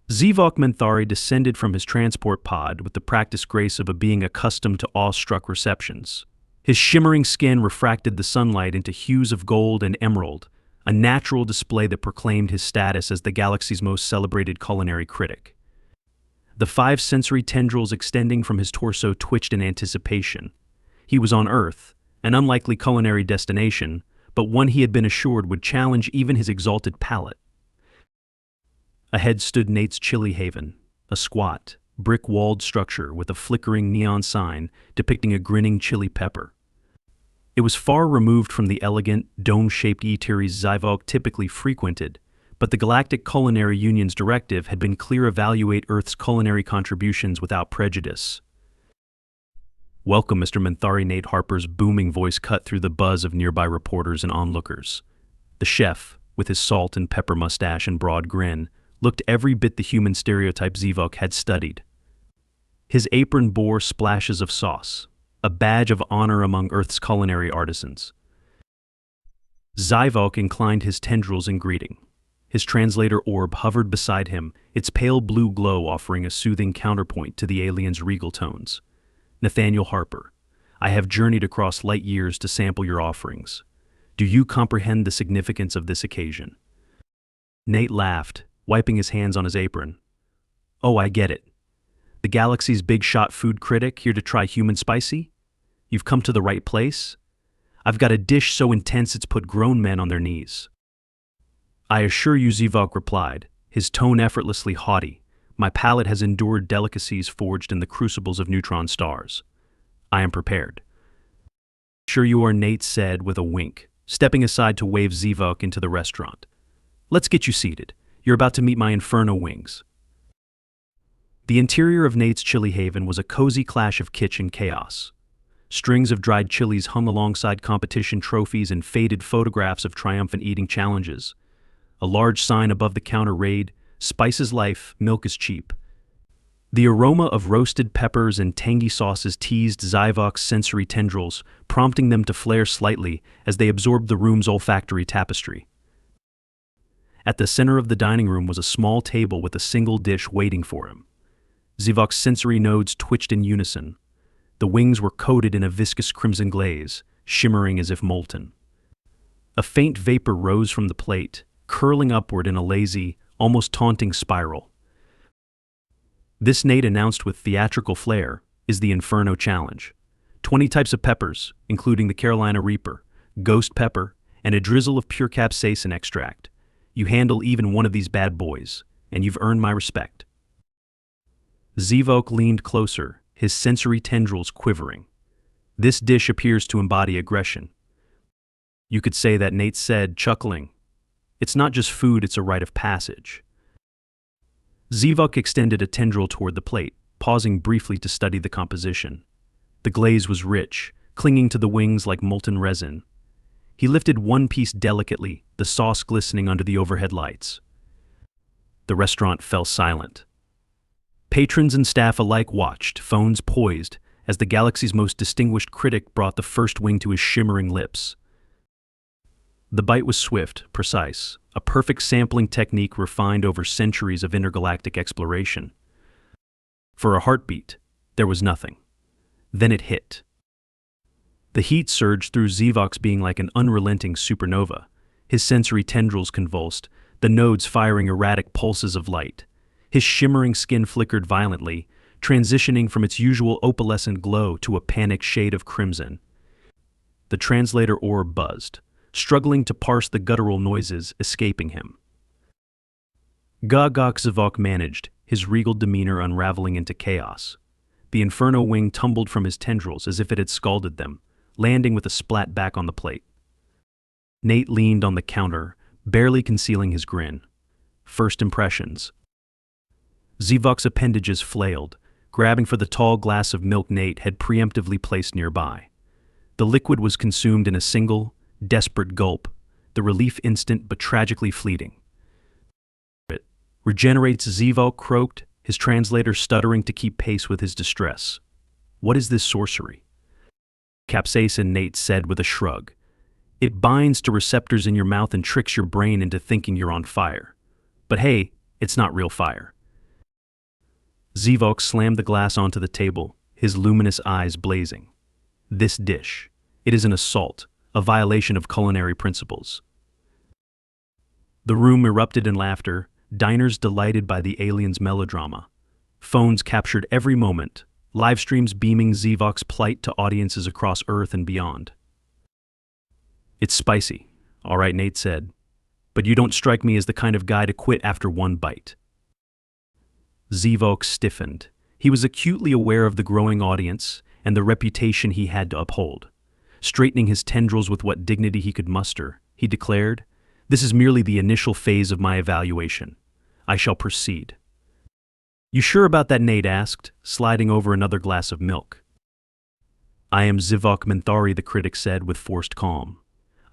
Zivok Menthari descended from his transport pod with the practiced grace of a being accustomed to awestruck receptions. His shimmering skin refracted the sunlight into hues of gold and emerald, a natural display that proclaimed his status as the galaxy's most celebrated culinary critic. The 5 sensory tendrils extending from his torso twitched in anticipation. He was on Earth, an unlikely culinary destination, but one he had been assured would challenge even his exalted palate. Ahead stood Nate's chili haven, a squat, brick-walled structure with a flickering neon sign depicting a grinning chili pepper. It was far removed from the elegant, dome-shaped eateries Zivok typically frequented, but the Galactic Culinary Union's directive had been clear: evaluate Earth's culinary contributions without prejudice. "Welcome, Mr. Menthari," Nate Harper's booming voice cut through the buzz of nearby reporters and onlookers. The chef, with his salt and pepper mustache and broad grin, looked every bit the human stereotype Zivok had studied. His apron bore splashes of sauce, a badge of honor among Earth's culinary artisans. Zivok inclined his tendrils in greeting. His translator orb hovered beside him, its pale blue glow offering a soothing counterpoint to the alien's regal tones. "Nathaniel Harper, I have journeyed across light years to sample your offerings. Do you comprehend the significance of this occasion?" Nate laughed, wiping his hands on his apron. "Oh, I get it. The galaxy's big-shot food critic here to try human spicy? You've come to the right place. I've got a dish so intense it's put grown men on their knees." "I assure you," Zivok replied, his tone effortlessly haughty, "my palate has endured delicacies forged in the crucibles of neutron stars. I am prepared." "Sure you are," Nate said with a wink, stepping aside to wave Zivok into the restaurant. "Let's get you seated. You're about to meet my Inferno Wings." The interior of Nate's chili haven was a cozy clash of kitsch and chaos. Strings of dried chilies hung alongside competition trophies and faded photographs of triumphant eating challenges. A large sign above the counter read, "Spice is life, milk is cheap." The aroma of roasted peppers and tangy sauces teased Zivok's sensory tendrils, prompting them to flare slightly as they absorbed the room's olfactory tapestry. At the center of the dining room was a small table with a single dish waiting for him. Zivok's sensory nodes twitched in unison. The wings were coated in a viscous crimson glaze, shimmering as if molten. A faint vapor rose from the plate, curling upward in a lazy, almost taunting spiral. "This," Nate announced with theatrical flair, "is the Inferno Challenge. 20 types of peppers, including the Carolina Reaper, ghost pepper, and a drizzle of pure capsaicin extract. You handle even one of these bad boys, and you've earned my respect." Zivok leaned closer, his sensory tendrils quivering. "This dish appears to embody aggression." "You could say that," Nate said, chuckling. "It's not just food, it's a rite of passage." Zivok extended a tendril toward the plate, pausing briefly to study the composition. The glaze was rich, clinging to the wings like molten resin. He lifted one piece delicately, the sauce glistening under the overhead lights. The restaurant fell silent. Patrons and staff alike watched, phones poised, as the galaxy's most distinguished critic brought the first wing to his shimmering lips. The bite was swift, precise, a perfect sampling technique refined over centuries of intergalactic exploration. For a heartbeat, there was nothing. Then it hit. The heat surged through Zivok's being like an unrelenting supernova. His sensory tendrils convulsed, the nodes firing erratic pulses of light. His shimmering skin flickered violently, transitioning from its usual opalescent glow to a panicked shade of crimson. The translator orb buzzed, struggling to parse the guttural noises escaping him. "Gagok," Zivok managed, his regal demeanor unraveling into chaos. The Inferno wing tumbled from his tendrils as if it had scalded them, landing with a splat back on the plate. Nate leaned on the counter, barely concealing his grin. First impressions. Zivok's appendages flailed, grabbing for the tall glass of milk Nate had preemptively placed nearby. The liquid was consumed in a single, desperate gulp, the relief instant but tragically fleeting. "It regenerates," Zivok croaked, his translator stuttering to keep pace with his distress. "What is this sorcery?" "Capsaicin," Nate said with a shrug. "It binds to receptors in your mouth and tricks your brain into thinking you're on fire. But hey, it's not real fire. Zivok slammed the glass onto the table, his luminous eyes blazing. This dish. It is an assault, a violation of culinary principles. The room erupted in laughter, diners delighted by the aliens' melodrama. Phones captured every moment, live streams beaming Zivok's plight to audiences across Earth and beyond. It's spicy, all right, Nate said. But you don't strike me as the kind of guy to quit after one bite. Zivok stiffened. He was acutely aware of the growing audience and the reputation he had to uphold. Straightening his tendrils with what dignity he could muster, he declared, "This is merely the initial phase of my evaluation. I shall proceed." "You sure about that?" Nate asked, sliding over another glass of milk. "I am Zivok Menthari," the critic said with forced calm.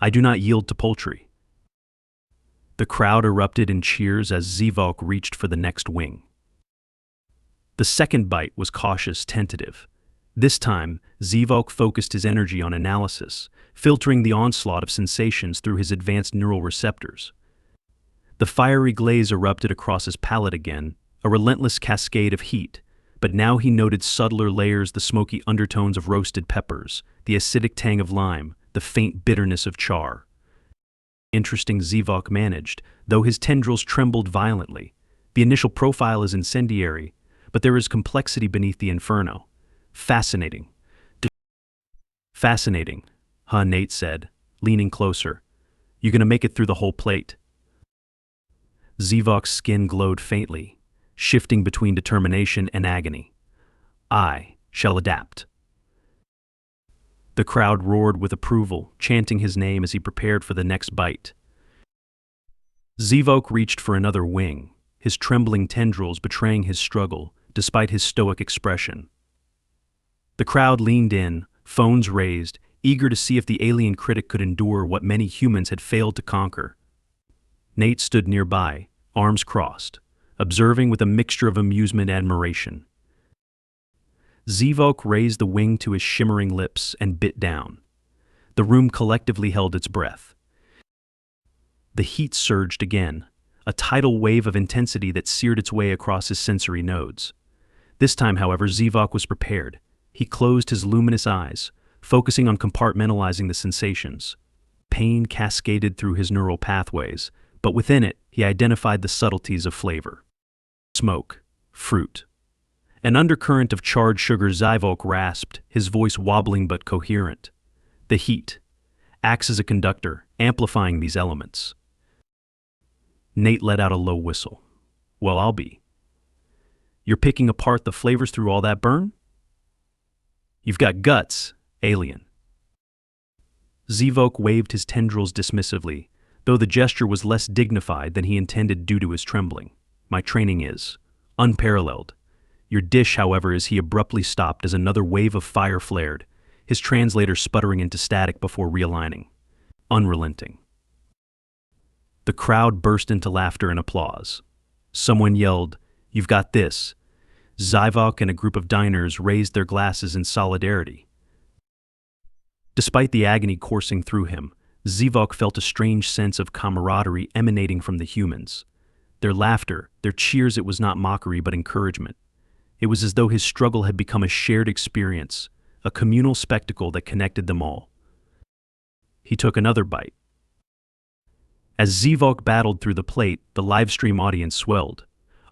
"I do not yield to poultry." The crowd erupted in cheers as Zivok reached for the next wing. The second bite was cautious, tentative. This time, Zivok focused his energy on analysis, filtering the onslaught of sensations through his advanced neural receptors. The fiery glaze erupted across his palate again, a relentless cascade of heat, but now he noted subtler layers, the smoky undertones of roasted peppers, the acidic tang of lime, the faint bitterness of char. Interesting, Zivok managed, though his tendrils trembled violently. The initial profile is incendiary, but there is complexity beneath the inferno. Fascinating. Fascinating, huh? Nate said, leaning closer. You gonna make it through the whole plate? Zivok's skin glowed faintly, shifting between determination and agony. I shall adapt. The crowd roared with approval, chanting his name as he prepared for the next bite. Zivok reached for another wing, his trembling tendrils betraying his struggle, despite his stoic expression. The crowd leaned in, phones raised, eager to see if the alien critic could endure what many humans had failed to conquer. Nate stood nearby, arms crossed, observing with a mixture of amusement and admiration. Zivok raised the wing to his shimmering lips and bit down. The room collectively held its breath. The heat surged again, a tidal wave of intensity that seared its way across his sensory nodes. This time, however, Zivok was prepared. He closed his luminous eyes, focusing on compartmentalizing the sensations. Pain cascaded through his neural pathways, but within it, he identified the subtleties of flavor. Smoke, fruit. An undercurrent of charred sugar, Zivok rasped, his voice wobbling but coherent. The heat acts as a conductor, amplifying these elements. Nate let out a low whistle. Well, I'll be. You're picking apart the flavors through all that burn? You've got guts, alien. Zivok waved his tendrils dismissively, though the gesture was less dignified than he intended due to his trembling. My training is unparalleled. Your dish, however, as he abruptly stopped as another wave of fire flared, his translator sputtering into static before realigning. Unrelenting. The crowd burst into laughter and applause. Someone yelled, "You've got this." Zivok and a group of diners raised their glasses in solidarity. Despite the agony coursing through him, Zivok felt a strange sense of camaraderie emanating from the humans. Their laughter, their cheers, it was not mockery but encouragement. It was as though his struggle had become a shared experience, a communal spectacle that connected them all. He took another bite. As Zivok battled through the plate, the livestream audience swelled.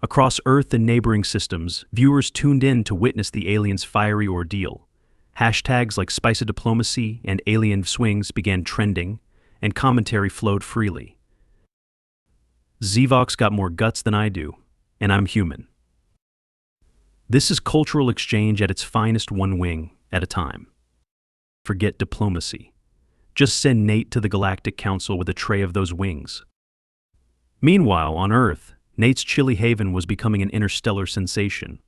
Across Earth and neighboring systems, viewers tuned in to witness the aliens' fiery ordeal. Hashtags like spicy diplomacy and alien swings began trending, and commentary flowed freely. Zivok's got more guts than I do, and I'm human. This is cultural exchange at its finest, one wing at a time. Forget diplomacy. Just send Nate to the Galactic Council with a tray of those wings. Meanwhile, on Earth, Nate's chilly haven was becoming an interstellar sensation.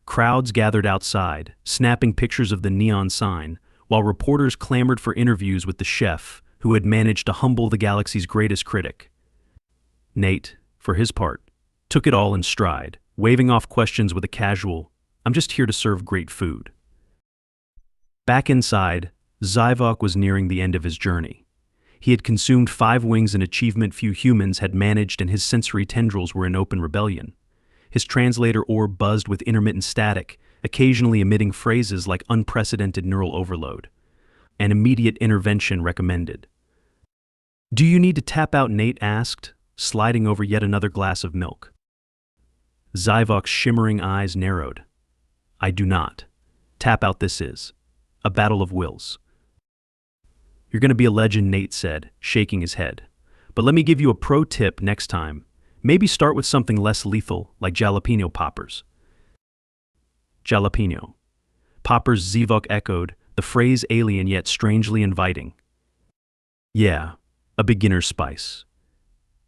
Crowds gathered outside, snapping pictures of the neon sign, while reporters clamored for interviews with the chef who had managed to humble the galaxy's greatest critic. Nate, for his part, took it all in stride, waving off questions with a casual, "I'm just here to serve great food." Back inside, Zivok was nearing the end of his journey. He had consumed 5 wings, an achievement few humans had managed, and his sensory tendrils were in open rebellion. His translator orb buzzed with intermittent static, occasionally emitting phrases like unprecedented neural overload. An immediate intervention recommended. Do you need to tap out? Nate asked, sliding over yet another glass of milk. Zivok's shimmering eyes narrowed. I do not. Tap out this is. A battle of wills. You're going to be a legend, Nate said, shaking his head. But let me give you a pro tip next time. Maybe start with something less lethal, like jalapeno poppers. Jalapeno. Poppers, Zivok echoed, the phrase alien yet strangely inviting. Yeah, a beginner's spice.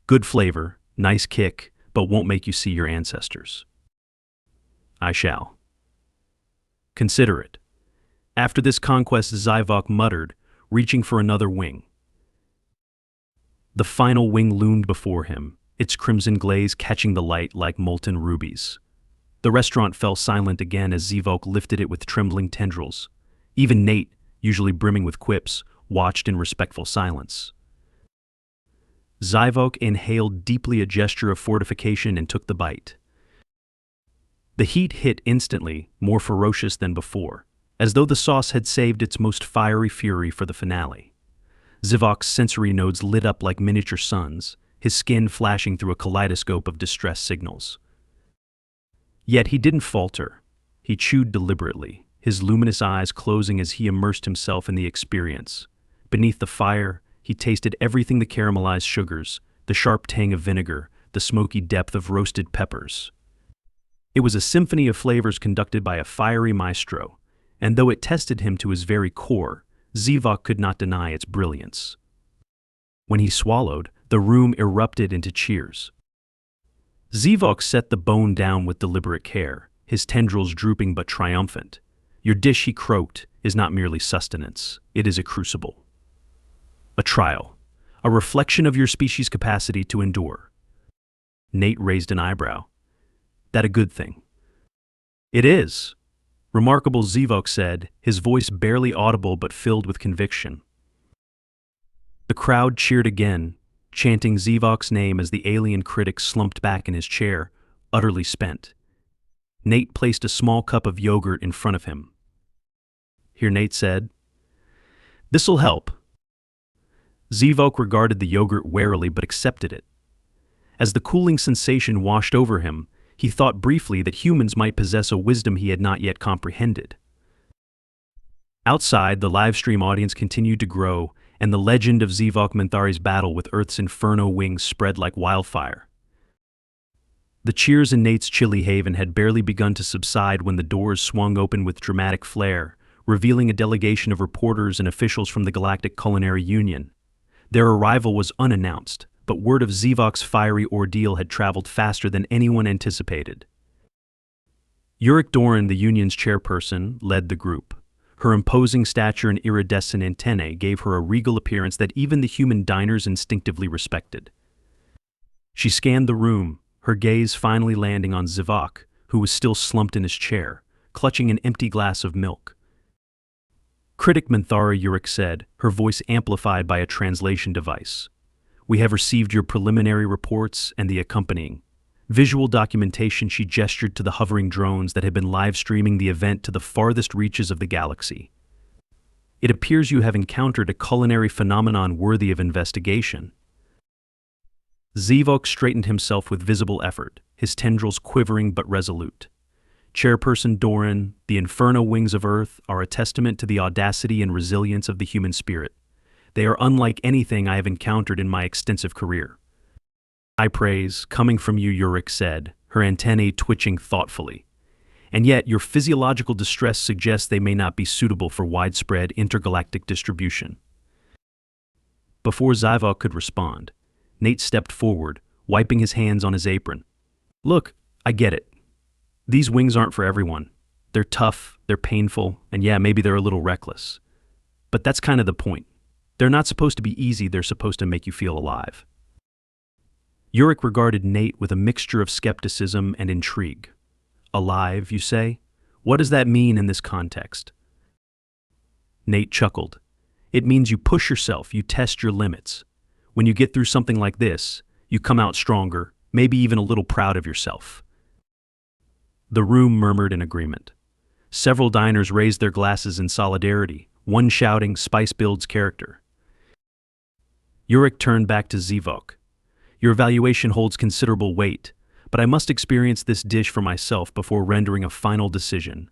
Good flavor, nice kick, but won't make you see your ancestors. I shall. Consider it. After this conquest, Zivok muttered, reaching for another wing. The final wing loomed before him, its crimson glaze catching the light like molten rubies. The restaurant fell silent again as Zivok lifted it with trembling tendrils. Even Nate, usually brimming with quips, watched in respectful silence. Zivok inhaled deeply, a gesture of fortification, and took the bite. The heat hit instantly, more ferocious than before, as though the sauce had saved its most fiery fury for the finale. Zivok's sensory nodes lit up like miniature suns, his skin flashing through a kaleidoscope of distress signals. Yet he didn't falter. He chewed deliberately, his luminous eyes closing as he immersed himself in the experience. Beneath the fire, he tasted everything: the caramelized sugars, the sharp tang of vinegar, the smoky depth of roasted peppers. It was a symphony of flavors conducted by a fiery maestro, and though it tested him to his very core, Zivok could not deny its brilliance. When he swallowed, the room erupted into cheers. Zivok set the bone down with deliberate care, his tendrils drooping but triumphant. Your dish, he croaked, is not merely sustenance, it is a crucible. A trial, a reflection of your species' capacity to endure. Nate raised an eyebrow. That a good thing? It is. Remarkable, Zivok said, his voice barely audible but filled with conviction. The crowd cheered again, chanting Zivok's name as the alien critic slumped back in his chair, utterly spent. Nate placed a small cup of yogurt in front of him. Here, Nate said. This'll help. Zivok regarded the yogurt warily but accepted it. As the cooling sensation washed over him, he thought briefly that humans might possess a wisdom he had not yet comprehended. Outside, the livestream audience continued to grow, and the legend of Zivok Menthari's battle with Earth's Inferno Wings spread like wildfire. The cheers in Nate's chilly haven had barely begun to subside when the doors swung open with dramatic flair, revealing a delegation of reporters and officials from the Galactic Culinary Union. Their arrival was unannounced, but word of Zivok's fiery ordeal had traveled faster than anyone anticipated. Uric Doran, the union's chairperson, led the group. Her imposing stature and iridescent antennae gave her a regal appearance that even the human diners instinctively respected. She scanned the room, her gaze finally landing on Zivok, who was still slumped in his chair, clutching an empty glass of milk. Critic Menthari, Uric said, her voice amplified by a translation device. We have received your preliminary reports and the accompanying visual documentation. She gestured to the hovering drones that had been live streaming the event to the farthest reaches of the galaxy. It appears you have encountered a culinary phenomenon worthy of investigation. Zivok straightened himself with visible effort, his tendrils quivering but resolute. Chairperson Doran, the Inferno Wings of Earth are a testament to the audacity and resilience of the human spirit. They are unlike anything I have encountered in my extensive career. High praise, coming from you, Uric said, her antennae twitching thoughtfully. And yet, your physiological distress suggests they may not be suitable for widespread intergalactic distribution. Before Zivok could respond, Nate stepped forward, wiping his hands on his apron. Look, I get it. These wings aren't for everyone. They're tough, they're painful, and yeah, maybe they're a little reckless. But that's kind of the point. They're not supposed to be easy, they're supposed to make you feel alive. Uric regarded Nate with a mixture of skepticism and intrigue. Alive, you say? What does that mean in this context? Nate chuckled. It means you push yourself, you test your limits. When you get through something like this, you come out stronger, maybe even a little proud of yourself. The room murmured in agreement. Several diners raised their glasses in solidarity, one shouting, "Spice builds character." Yurik turned back to Zivok. "Your evaluation holds considerable weight, but I must experience this dish for myself before rendering a final decision.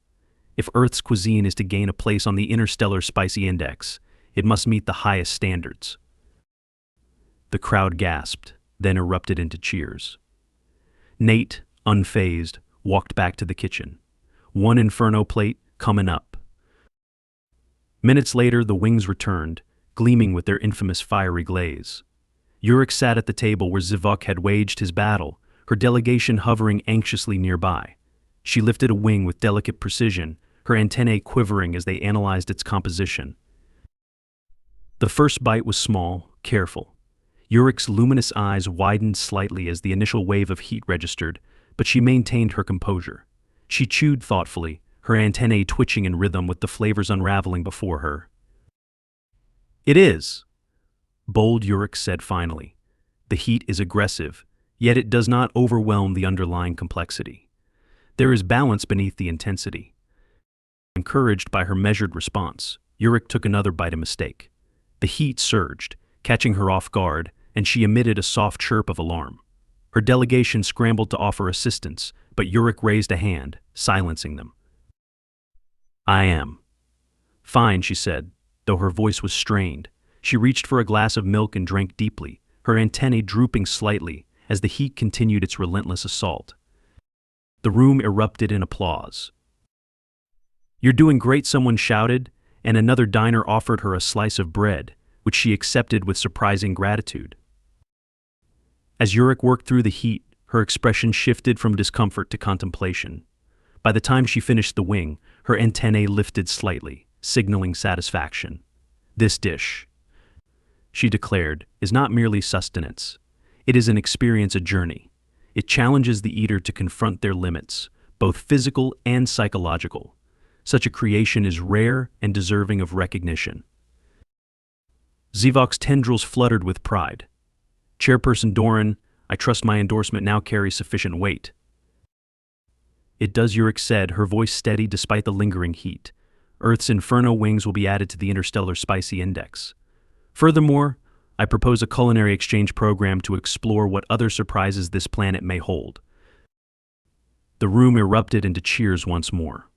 If Earth's cuisine is to gain a place on the Interstellar Spicy Index, it must meet the highest standards." The crowd gasped, then erupted into cheers. Nate, unfazed, walked back to the kitchen. One Inferno plate coming up. Minutes later, the wings returned, gleaming with their infamous fiery glaze. Yurik sat at the table where Zivok had waged his battle, her delegation hovering anxiously nearby. She lifted a wing with delicate precision, her antennae quivering as they analyzed its composition. The first bite was small, careful. Yurik's luminous eyes widened slightly as the initial wave of heat registered, but she maintained her composure. She chewed thoughtfully, her antennae twitching in rhythm with the flavors unraveling before her. "It is," bold Yurik said finally. "The heat is aggressive, yet it does not overwhelm the underlying complexity. There is balance beneath the intensity." Encouraged by her measured response, Yurik took another bite of mistake. The heat surged, catching her off guard, and she emitted a soft chirp of alarm. Her delegation scrambled to offer assistance, but Yurik raised a hand, silencing them. "I am." "Fine," she said, though her voice was strained. She reached for a glass of milk and drank deeply, her antennae drooping slightly as the heat continued its relentless assault. The room erupted in applause. "You're doing great," someone shouted, and another diner offered her a slice of bread, which she accepted with surprising gratitude. As Yurik worked through the heat, her expression shifted from discomfort to contemplation. By the time she finished the wing, her antennae lifted slightly, signaling satisfaction. "This dish," she declared, "is not merely sustenance. It is an experience, a journey. It challenges the eater to confront their limits, both physical and psychological. Such a creation is rare and deserving of recognition." Zivok's tendrils fluttered with pride. "Chairperson Doran, I trust my endorsement now carries sufficient weight." "It does," Yurik said, her voice steady despite the lingering heat. "Earth's Inferno Wings will be added to the Interstellar Spicy Index. Furthermore, I propose a culinary exchange program to explore what other surprises this planet may hold." The room erupted into cheers once more.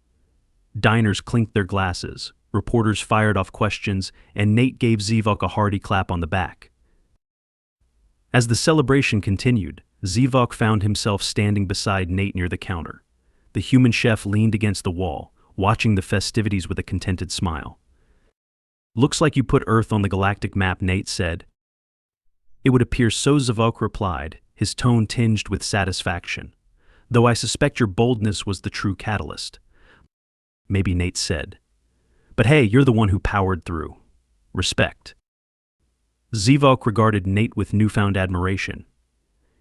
Diners clinked their glasses, reporters fired off questions, and Nate gave Zivok a hearty clap on the back. As the celebration continued, Zivok found himself standing beside Nate near the counter. The human chef leaned against the wall, watching the festivities with a contented smile. "Looks like you put Earth on the galactic map," Nate said. "It would appear so," Zivok replied, his tone tinged with satisfaction. "Though I suspect your boldness was the true catalyst." "Maybe," Nate said. "But hey, you're the one who powered through. Respect." Zivok regarded Nate with newfound admiration.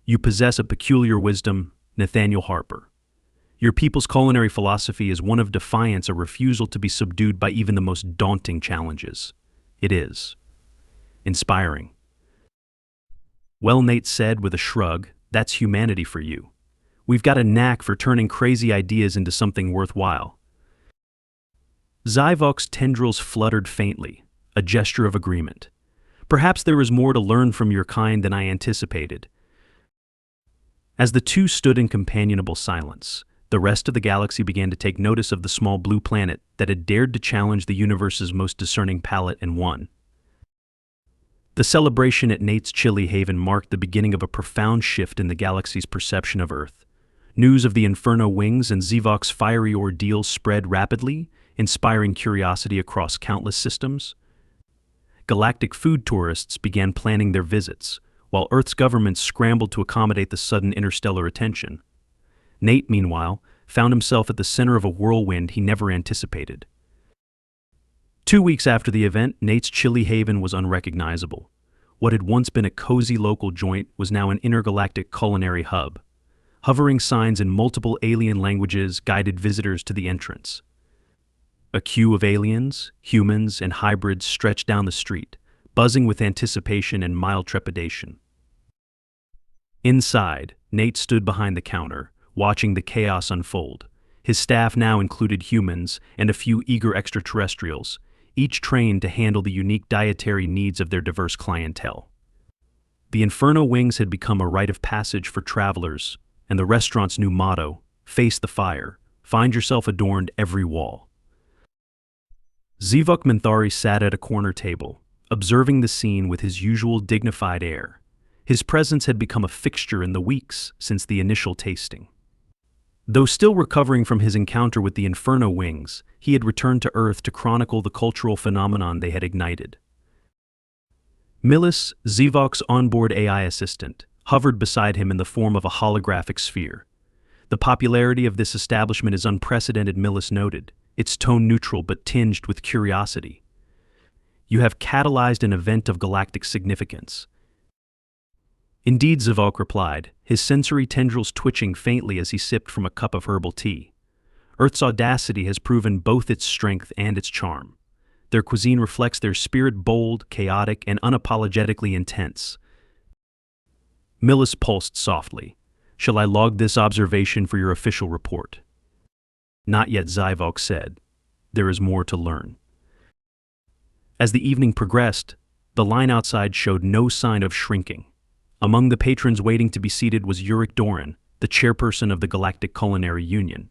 "You possess a peculiar wisdom, Nathaniel Harper. Your people's culinary philosophy is one of defiance, a refusal to be subdued by even the most daunting challenges. It is inspiring." "Well," Nate said with a shrug, "that's humanity for you. We've got a knack for turning crazy ideas into something worthwhile." Zivok's tendrils fluttered faintly, a gesture of agreement. "Perhaps there is more to learn from your kind than I anticipated." As the two stood in companionable silence, the rest of the galaxy began to take notice of the small blue planet that had dared to challenge the universe's most discerning palate and won. The celebration at Nate's chilly haven marked the beginning of a profound shift in the galaxy's perception of Earth. News of the Inferno Wings and Zivok's fiery ordeal spread rapidly, inspiring curiosity across countless systems. Galactic food tourists began planning their visits, while Earth's governments scrambled to accommodate the sudden interstellar attention. Nate, meanwhile, found himself at the center of a whirlwind he never anticipated. 2 weeks after the event, Nate's chilly haven was unrecognizable. What had once been a cozy local joint was now an intergalactic culinary hub. Hovering signs in multiple alien languages guided visitors to the entrance. A queue of aliens, humans, and hybrids stretched down the street, buzzing with anticipation and mild trepidation. Inside, Nate stood behind the counter, watching the chaos unfold. His staff now included humans and a few eager extraterrestrials, each trained to handle the unique dietary needs of their diverse clientele. The Inferno Wings had become a rite of passage for travelers, and the restaurant's new motto, "Face the fire, find yourself," adorned every wall. Zivok Menthari sat at a corner table, observing the scene with his usual dignified air. His presence had become a fixture in the weeks since the initial tasting. Though still recovering from his encounter with the Inferno Wings, he had returned to Earth to chronicle the cultural phenomenon they had ignited. Millis, Zivok's onboard AI assistant, hovered beside him in the form of a holographic sphere. "The popularity of this establishment is unprecedented," Millis noted, its tone neutral but tinged with curiosity. "You have catalyzed an event of galactic significance." "Indeed," Zivok replied, his sensory tendrils twitching faintly as he sipped from a cup of herbal tea. "Earth's audacity has proven both its strength and its charm. Their cuisine reflects their spirit, bold, chaotic, and unapologetically intense." Millis pulsed softly. "Shall I log this observation for your official report?" "Not yet," Zivok said. "There is more to learn." As the evening progressed, the line outside showed no sign of shrinking. Among the patrons waiting to be seated was Yurik Doran, the chairperson of the Galactic Culinary Union.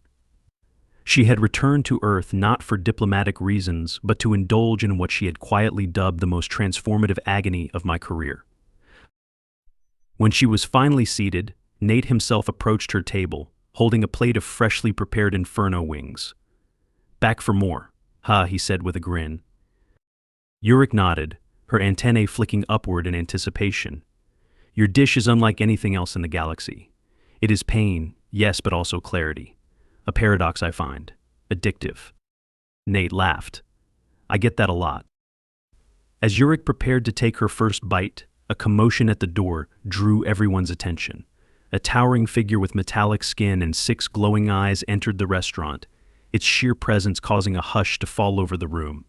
She had returned to Earth not for diplomatic reasons, but to indulge in what she had quietly dubbed the most transformative agony of my career. When she was finally seated, Nate himself approached her table, holding a plate of freshly prepared Inferno Wings. "Back for more, huh?" he said with a grin. Yurik nodded, her antennae flicking upward in anticipation. "Your dish is unlike anything else in the galaxy. It is pain, yes, but also clarity. A paradox I find. Addictive." Nate laughed. "I get that a lot." As Yurik prepared to take her first bite, a commotion at the door drew everyone's attention. A towering figure with metallic skin and 6 glowing eyes entered the restaurant, its sheer presence causing a hush to fall over the room.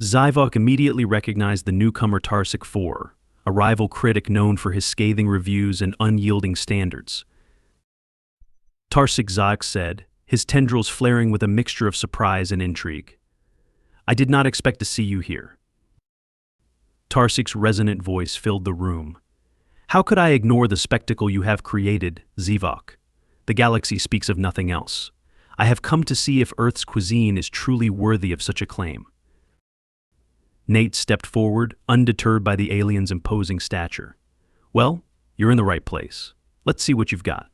Zivok immediately recognized the newcomer Tarsik IV, a rival critic known for his scathing reviews and unyielding standards. Tarsik, Zivok said, his tendrils flaring with a mixture of surprise and intrigue. "I did not expect to see you here." Tarsik's resonant voice filled the room. "How could I ignore the spectacle you have created, Zivok? The galaxy speaks of nothing else. I have come to see if Earth's cuisine is truly worthy of such a claim." Nate stepped forward, undeterred by the alien's imposing stature. "Well, you're in the right place. Let's see what you've got."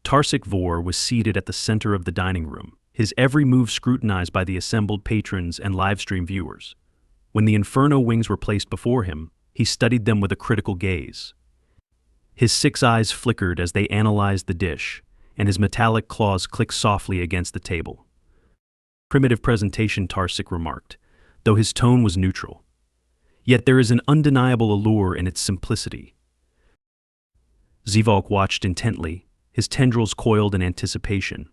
Tarsik Vor was seated at the center of the dining room, his every move scrutinized by the assembled patrons and livestream viewers. When the Inferno Wings were placed before him, he studied them with a critical gaze. His 6 eyes flickered as they analyzed the dish, and his metallic claws clicked softly against the table. "Primitive presentation," Tarsik remarked, though his tone was neutral. "Yet there is an undeniable allure in its simplicity." Zivok watched intently, his tendrils coiled in anticipation.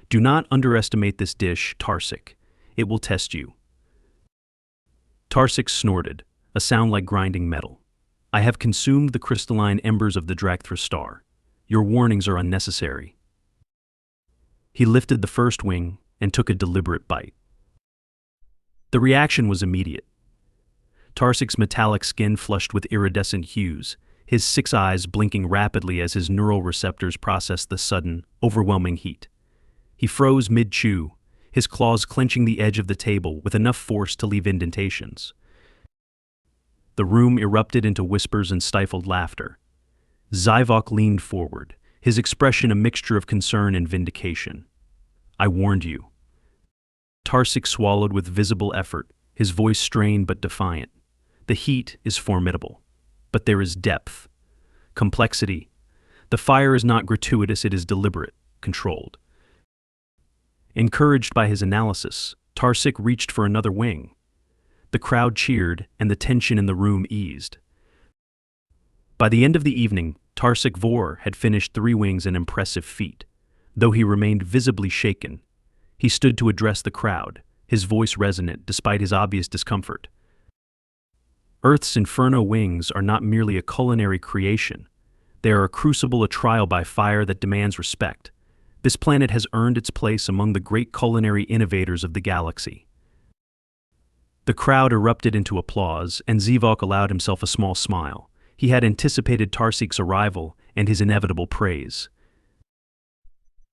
"Do not underestimate this dish, Tarsik. It will test you." Tarsik snorted, a sound like grinding metal. "I have consumed the crystalline embers of the Drakthra star. Your warnings are unnecessary." He lifted the first wing and took a deliberate bite. The reaction was immediate. Tarsik's metallic skin flushed with iridescent hues, his 6 eyes blinking rapidly as his neural receptors processed the sudden, overwhelming heat. He froze mid-chew, his claws clenching the edge of the table with enough force to leave indentations. The room erupted into whispers and stifled laughter. Zivok leaned forward, his expression a mixture of concern and vindication. "I warned you." Tarsik swallowed with visible effort, his voice strained but defiant. "The heat is formidable, but there is depth, complexity. The fire is not gratuitous, it is deliberate, controlled." Encouraged by his analysis, Tarsik reached for another wing. The crowd cheered, and the tension in the room eased. By the end of the evening, Tarsik Vor had finished 3 wings, an impressive feat. Though he remained visibly shaken, he stood to address the crowd, his voice resonant despite his obvious discomfort. "Earth's Inferno Wings are not merely a culinary creation. They are a crucible, a trial by fire that demands respect. This planet has earned its place among the great culinary innovators of the galaxy. The crowd erupted into applause, and Zivok allowed himself a small smile. He had anticipated Tarsik's arrival and his inevitable praise.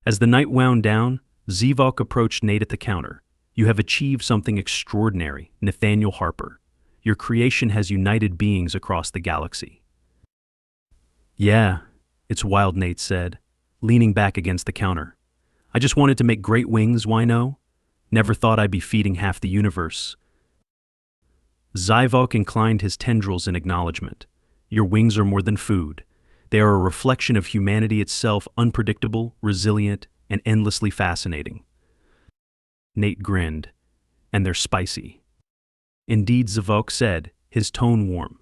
As the night wound down, Zivok approached Nate at the counter. "You have achieved something extraordinary, Nathaniel Harper. Your creation has united beings across the galaxy." "Yeah, it's wild," Nate said, leaning back against the counter. "I just wanted to make great wings, why no? Never thought I'd be feeding half the universe." Zivok inclined his tendrils in acknowledgement. "Your wings are more than food. They are a reflection of humanity itself, unpredictable, resilient, and endlessly fascinating." Nate grinned. "And they're spicy." "Indeed," Zivok said, his tone warm.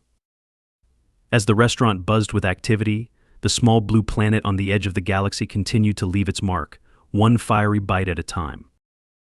As the restaurant buzzed with activity, the small blue planet on the edge of the galaxy continued to leave its mark, one fiery bite at a time.